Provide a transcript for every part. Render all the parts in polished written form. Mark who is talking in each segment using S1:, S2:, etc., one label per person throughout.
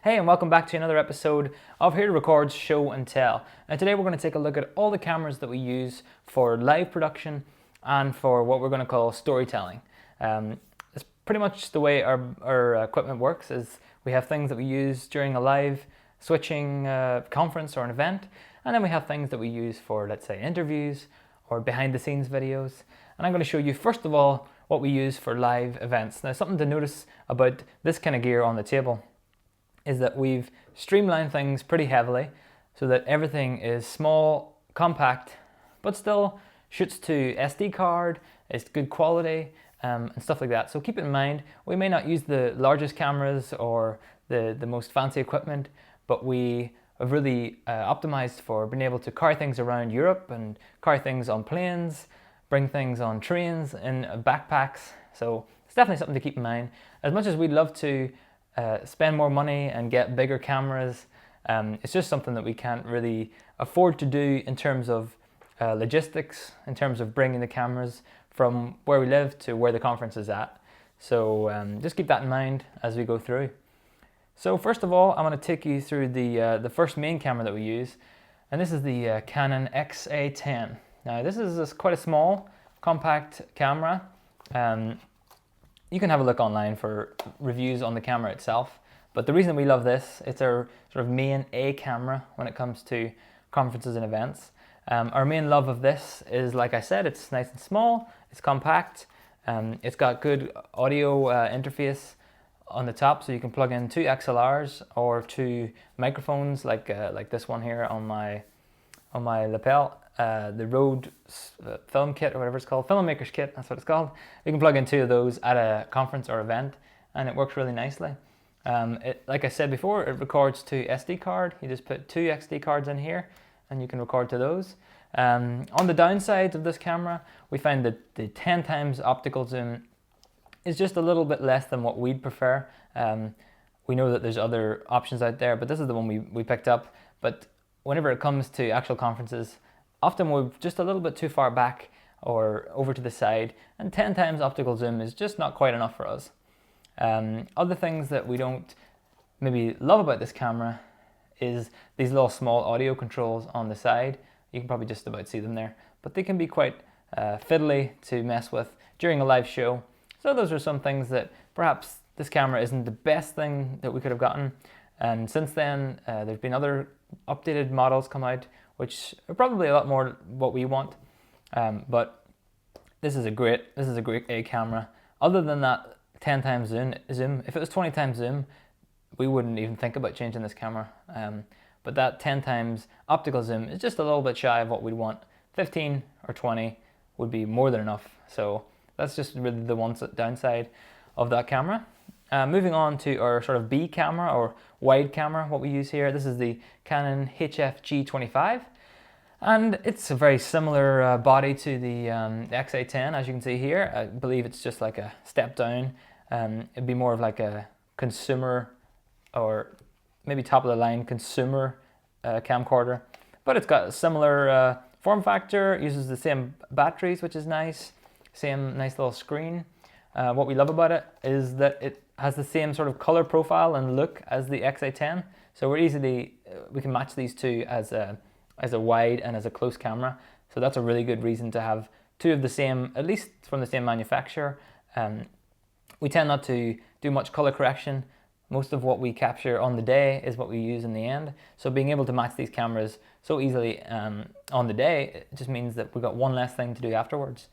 S1: Hey, and welcome back to another episode of Here to Record Show and Tell. And today we're going to take a look at all the cameras that we use for live production and for what we're going to call storytelling. It's pretty much the way our equipment works. Is we have things that we use during a live switching conference or an event, and then we have things that we use for, let's say, interviews or behind the scenes videos. And I'm going to show you first of all what we use for live events. Now, something to notice about this kind of gear on the table is that we've streamlined things pretty heavily so that everything is small, compact, but still shoots to SD card, it's good quality, and stuff like that. So keep it in mind, we may not use the largest cameras or the most fancy equipment, but we have really optimized for being able to carry things around Europe and carry things on planes, bring things on trains in backpacks. So it's definitely something to keep in mind. As much as we'd love to spend more money and get bigger cameras, it's just something that we can't really afford to do in terms of logistics, in terms of bringing the cameras from where we live to where the conference is at. So just keep that in mind as we go through. So first of all, I'm going to take you through the first main camera that we use, and this is the Canon XA10. Now this is quite a small, compact camera. You can have a look online for reviews on the camera itself, but the reason we love this, it's our sort of main A camera when it comes to conferences and events. Our main love of this is, like I said, it's nice and small, it's compact, it's got good audio interface on the top, so you can plug in 2 XLRs or 2 microphones like this one here on my lapel. The Rode film kit or whatever it's called, filmmaker's kit, that's what it's called. You can plug in 2 of those at a conference or event and it works really nicely. Like I said before, it records to SD card. You just put 2 SD cards in here and you can record to those. On the downsides of this camera, we find that the 10 times optical zoom is just a little bit less than what we'd prefer. We know that there's other options out there, but this is the one we picked up. But whenever it comes to actual conferences, often we're just a little bit too far back or over to the side, and 10 times optical zoom is just not quite enough for us. Other things that we don't maybe love about this camera is these little small audio controls on the side. You can probably just about see them there, but they can be quite fiddly to mess with during a live show. So those are some things that perhaps this camera isn't the best thing that we could have gotten. And since then, there's been other updated models come out, which are probably a lot more what we want. But this is a great A camera. Other than that 10 times zoom, if it was 20 times zoom, we wouldn't even think about changing this camera. But that 10 times optical zoom is just a little bit shy of what we'd want. 15 or 20 would be more than enough. So that's just really the one downside of that camera. Moving on to our sort of B camera or wide camera, what we use here. This is the Canon HF-G25, and it's a very similar body to the XA10, as you can see here. I believe it's just like a step down. It'd be more of like a consumer or maybe top of the line consumer camcorder, but it's got a similar form factor, uses the same batteries, which is nice, same nice little screen. What we love about it is that it has the same sort of color profile and look as the XA10, so we can match these two as a wide and as a close camera. So that's a really good reason to have 2 of the same, at least from the same manufacturer. We tend not to do much color correction. Most of what we capture on the day is what we use in the end. So being able to match these cameras so easily on the day, it just means that we've got one less thing to do afterwards.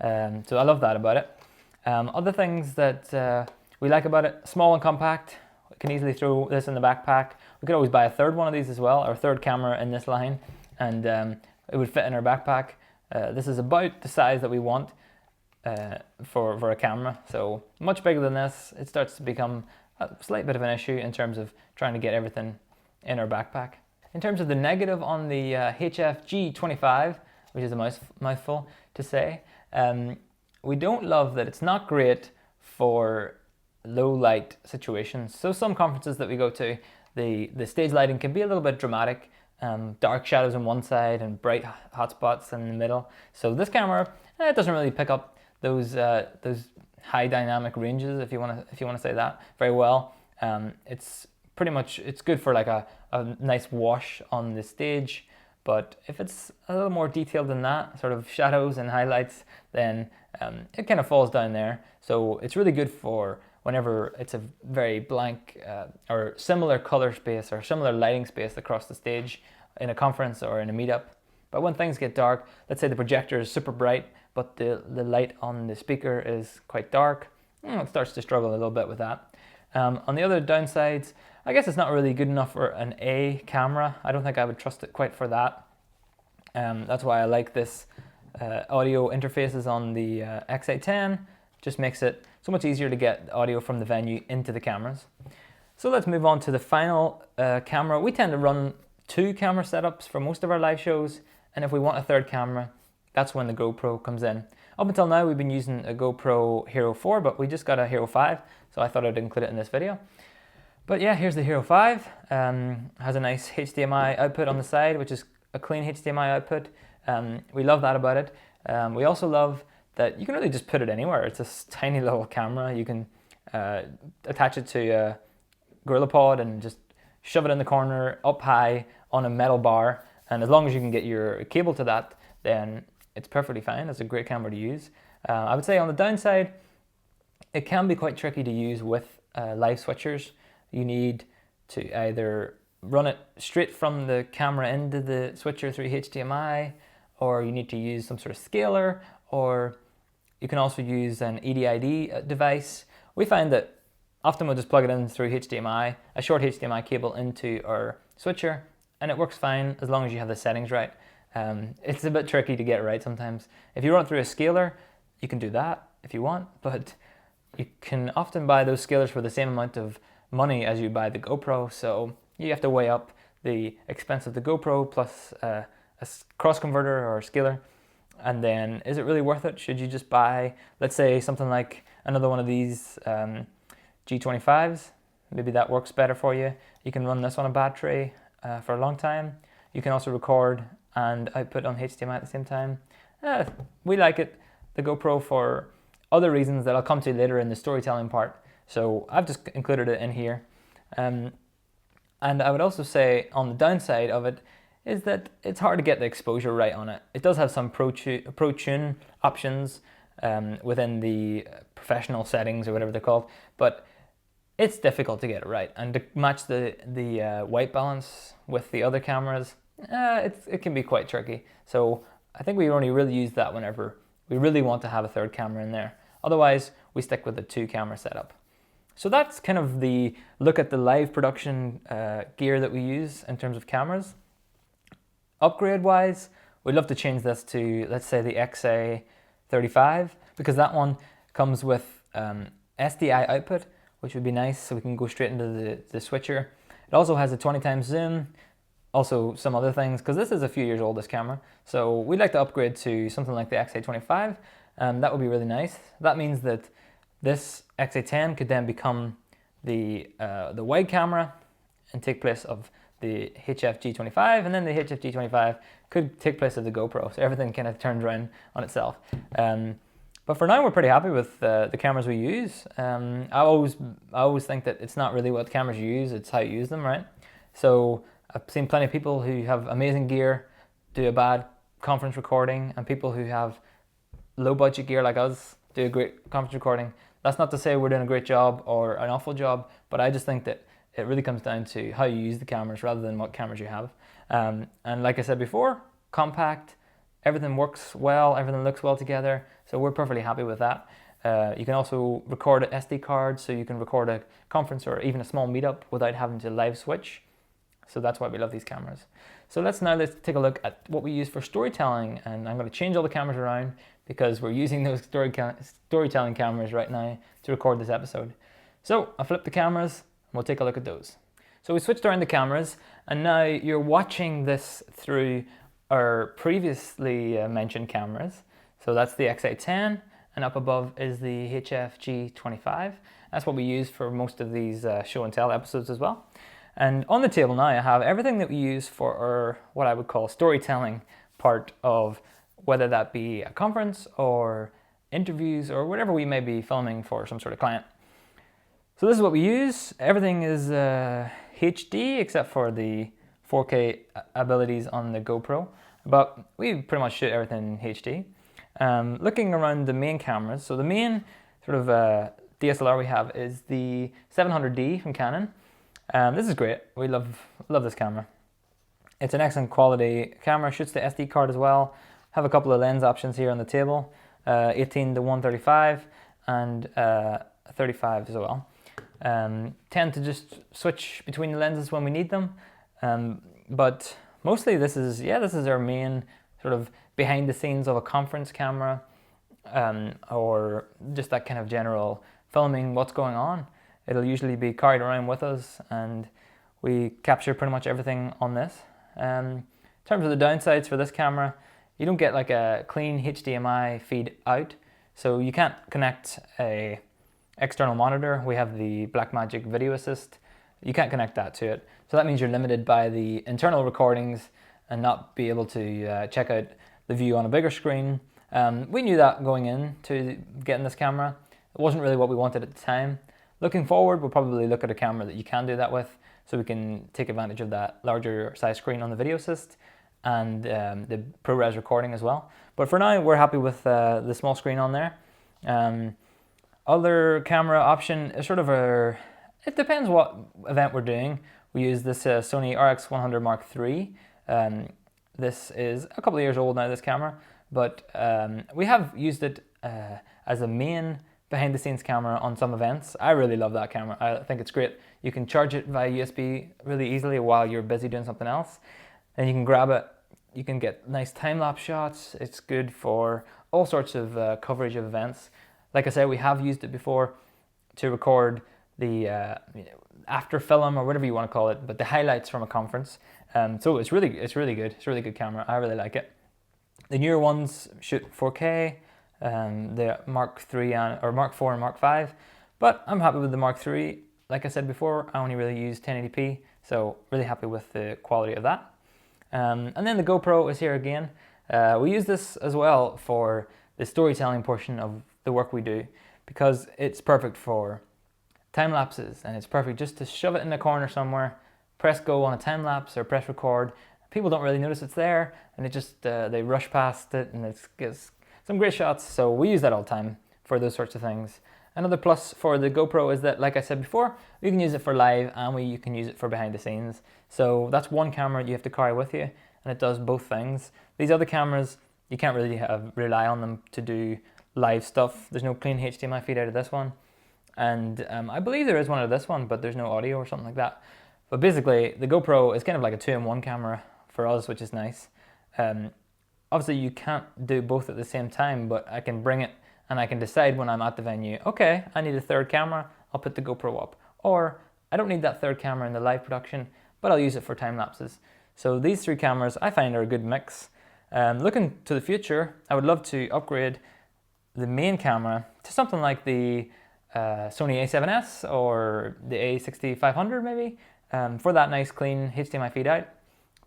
S1: So I love that about it. Other things that we like about it, small and compact. We can easily throw this in the backpack. We could always buy a third one of these as well, or a third camera in this line, and it would fit in our backpack. This is about the size that we want for a camera, so much bigger than this, it starts to become a slight bit of an issue in terms of trying to get everything in our backpack. In terms of the negative on the HF-G25, which is a mouthful to say, we don't love that it's not great for low light situations. So some conferences that we go to, the stage lighting can be a little bit dramatic, dark shadows on one side and bright hotspots in the middle. So this camera, it doesn't really pick up those high dynamic ranges, if you want to say that, very well. It's pretty much, it's good for like a nice wash on the stage. But if it's a little more detailed than that, sort of shadows and highlights, then it kind of falls down there. So it's really good for whenever it's a very blank or similar color space or similar lighting space across the stage in a conference or in a meetup. But when things get dark, let's say the projector is super bright, but the light on the speaker is quite dark, it starts to struggle a little bit with that. On the other downsides, I guess it's not really good enough for an A camera. I don't think I would trust it quite for that. That's why I like this audio interfaces on the X.17. Just makes it so much easier to get audio from the venue into the cameras. So let's move on to the final camera. We tend to run 2 camera setups for most of our live shows, and if we want a third camera, that's when the GoPro comes in. Up until now, we've been using a GoPro Hero 4, but we just got a Hero 5, so I thought I'd include it in this video. But yeah, here's the Hero 5. Has a nice HDMI output on the side, which is a clean HDMI output. We love that about it. We also love that you can really just put it anywhere. It's a tiny little camera. You can attach it to a GorillaPod and just shove it in the corner, up high on a metal bar. And as long as you can get your cable to that, then it's perfectly fine. It's a great camera to use. I would say on the downside, it can be quite tricky to use with live switchers. You need to either run it straight from the camera into the switcher through HDMI, or you need to use some sort of scaler, or you can also use an EDID device. We find that often we'll just plug it in through HDMI, a short HDMI cable into our switcher, and it works fine as long as you have the settings right. It's a bit tricky to get right sometimes. If you run it through a scaler, you can do that if you want, but you can often buy those scalers for the same amount of money as you buy the GoPro, so you have to weigh up the expense of the GoPro plus a cross converter or a scaler, and then is it really worth it? Should you just buy, let's say, something like another one of these G25s? Maybe that works better for you. You can run this on a battery for a long time. You can also record and output on HDMI at the same time. We like it, the GoPro, for other reasons that I'll come to later in the storytelling part. So I've just included it in here. And I would also say on the downside of it is that it's hard to get the exposure right on it. It does have some Pro Tune options within the professional settings or whatever they're called, but it's difficult to get it right. And to match the white balance with the other cameras, it can be quite tricky. So I think we only really use that whenever we really want to have a third camera in there. Otherwise, we stick with the 2 camera setup. So that's kind of the look at the live production gear that we use in terms of cameras. Upgrade wise, we'd love to change this to, let's say, the XA35, because that one comes with SDI output, which would be nice, so we can go straight into the switcher. It also has a 20 times zoom, also some other things, because this is a few years old, this camera. So we'd like to upgrade to something like the XA25, and that would be really nice. That means that this XA10 could then become the wide camera and take place of the HF-G25, and then the HF-G25 could take place of the GoPro. So everything kind of turns around on itself. But for now, we're pretty happy with the cameras we use. I always think that it's not really what cameras you use, it's how you use them, right? So I've seen plenty of people who have amazing gear do a bad conference recording, and people who have low budget gear like us do a great conference recording. That's not to say we're doing a great job or an awful job, but I just think that it really comes down to how you use the cameras rather than what cameras you have. And like I said before, compact, everything works well, everything looks well together, so we're perfectly happy with that. You can also record an SD card, so you can record a conference or even a small meetup without having to live switch. So that's why we love these cameras. So let's take a look at what we use for storytelling, and I'm going to change all the cameras around because we're using those storytelling cameras right now to record this episode. So I'll flip the cameras and we'll take a look at those. So we switched around the cameras, and now you're watching this through our previously mentioned cameras. So that's the X810, and up above is the HF-G25. That's what we use for most of these show and tell episodes as well. And on the table now I have everything that we use for our, what I would call, storytelling part of, whether that be a conference or interviews or whatever we may be filming for some sort of client. So this is what we use. Everything is HD except for the 4K abilities on the GoPro, but we pretty much shoot everything in HD. Looking around the main cameras, so the main sort of DSLR we have is the 700D from Canon. This is great. We love this camera. It's an excellent quality camera. Shoots the SD card as well. Have a couple of lens options here on the table, 18 to 135 and 35 as well. Tend to just switch between the lenses when we need them, but mostly this is our main sort of behind the scenes of a conference camera, or just that kind of general filming what's going on. It'll usually be carried around with us, and we capture pretty much everything on this. In terms of the downsides for this camera, you don't get like a clean HDMI feed out, so you can't connect a external monitor. We have the Blackmagic Video Assist. You can't connect that to it, so that means you're limited by the internal recordings and not be able to check out the view on a bigger screen. We knew that going into getting this camera. It wasn't really what we wanted at the time. Looking forward, we'll probably look at a camera that you can do that with, so we can take advantage of that larger size screen on the Video Assist and the ProRes recording as well. But for now, we're happy with the small screen on there. Other camera option is sort of it depends what event we're doing. We use this Sony RX100 Mark III. This is a couple of years old now, this camera, but we have used it as a main behind the scenes camera on some events. I really love that camera. I think it's great. You can charge it via USB really easily while you're busy doing something else, and you can grab it. You can get nice time-lapse shots. It's good for all sorts of coverage of events. Like I said, we have used it before to record the after film, or whatever you want to call it, but the highlights from a conference. So it's really good. It's a really good camera. I really like it. The newer ones shoot 4K. The Mark III or Mark IV and Mark V, but I'm happy with the Mark III. Like I said before, I only really use 1080p, so really happy with the quality of that. And then the GoPro is here again. We use this as well for the storytelling portion of the work we do, because it's perfect for time lapses, and it's perfect just to shove it in the corner somewhere, press go on a time lapse or press record. People don't really notice it's there, and it just they rush past it, and it gets some great shots. So we use that all the time for those sorts of things. Another plus for the GoPro is that, like I said before, you can use it for live and you can use it for behind the scenes. So that's one camera you have to carry with you, and it does both things. These other cameras, you can't really rely on them to do live stuff. There's no clean HDMI feed out of this one, and I believe there is one out of this one, but there's no audio or something like that. But basically, the GoPro is kind of like a 2-in-1 camera for us, which is nice. Obviously, you can't do both at the same time, but I can bring it and I can decide when I'm at the venue, okay, I need a third camera, I'll put the GoPro up. Or I don't need that third camera in the live production, but I'll use it for time lapses. So these three cameras I find are a good mix. Looking to the future, I would love to upgrade the main camera to something like the Sony A7S or the A6500 maybe, for that nice clean HDMI feed out,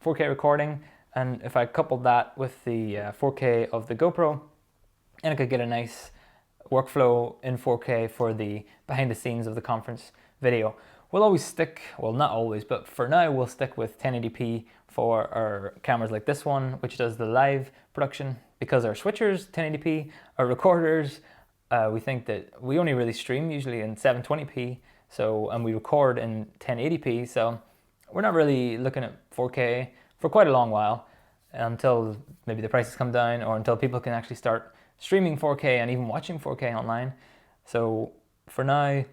S1: 4K recording. And if I coupled that with the 4K of the GoPro, and I could get a nice workflow in 4K for the behind the scenes of the conference video. We'll always stick, well not always, but for now we'll stick with 1080p for our cameras like this one, which does the live production, because our switchers 1080p, our recorders, we think that we only really stream usually in 720p, so, and we record in 1080p, so we're not really looking at 4K for quite a long while, until maybe the prices come down, or until people can actually start streaming 4K and even watching 4K online. So for now,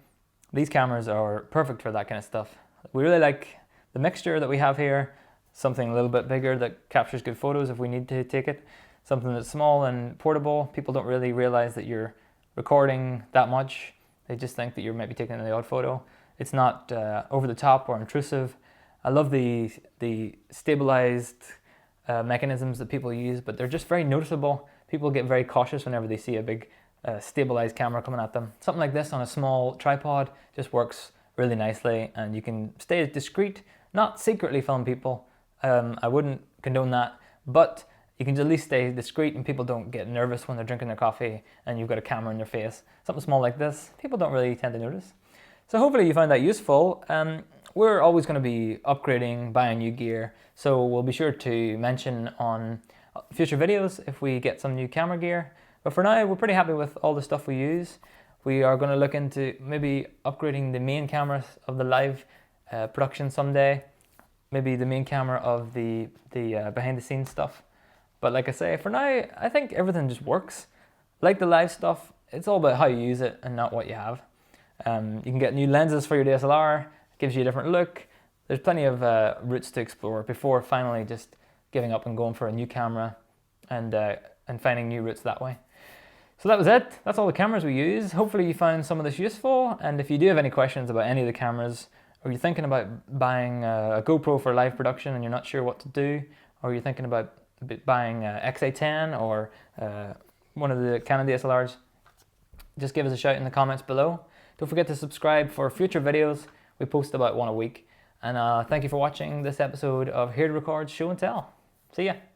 S1: these cameras are perfect for that kind of stuff. We really like the mixture that we have here, something a little bit bigger that captures good photos if we need to take it, something that's small and portable. People don't really realize that you're recording that much. They just think that you're maybe taking the odd photo. It's not over the top or intrusive. I love the stabilized mechanisms that people use, but they're just very noticeable. People get very cautious whenever they see a big stabilized camera coming at them. Something like this on a small tripod just works really nicely, and you can stay discreet, not secretly film people. I wouldn't condone that, but you can at least stay discreet and people don't get nervous when they're drinking their coffee and you've got a camera in their face. Something small like this, people don't really tend to notice. So hopefully you found that useful. we're always going to be upgrading, buying new gear, so we'll be sure to mention on future videos if we get some new camera gear. But for now, we're pretty happy with all the stuff we use. We are going to look into maybe upgrading the main cameras of the live production someday, maybe the main camera of the behind the scenes stuff. But like I say, for now, I think everything just works. Like the live stuff, it's all about how you use it and not what you have. You can get new lenses for your DSLR, it gives you a different look. There's plenty of routes to explore before finally just giving up and going for a new camera and finding new routes that way. So that was it. That's all the cameras we use. Hopefully you found some of this useful, and if you do have any questions about any of the cameras, or you're thinking about buying a GoPro for live production and you're not sure what to do, or you're thinking about buying XA10 or one of the Canon DSLRs, just give us a shout in the comments below. Don't forget to subscribe for future videos. We post about one a week. And thank you for watching this episode of Here to Record Show and Tell. See ya.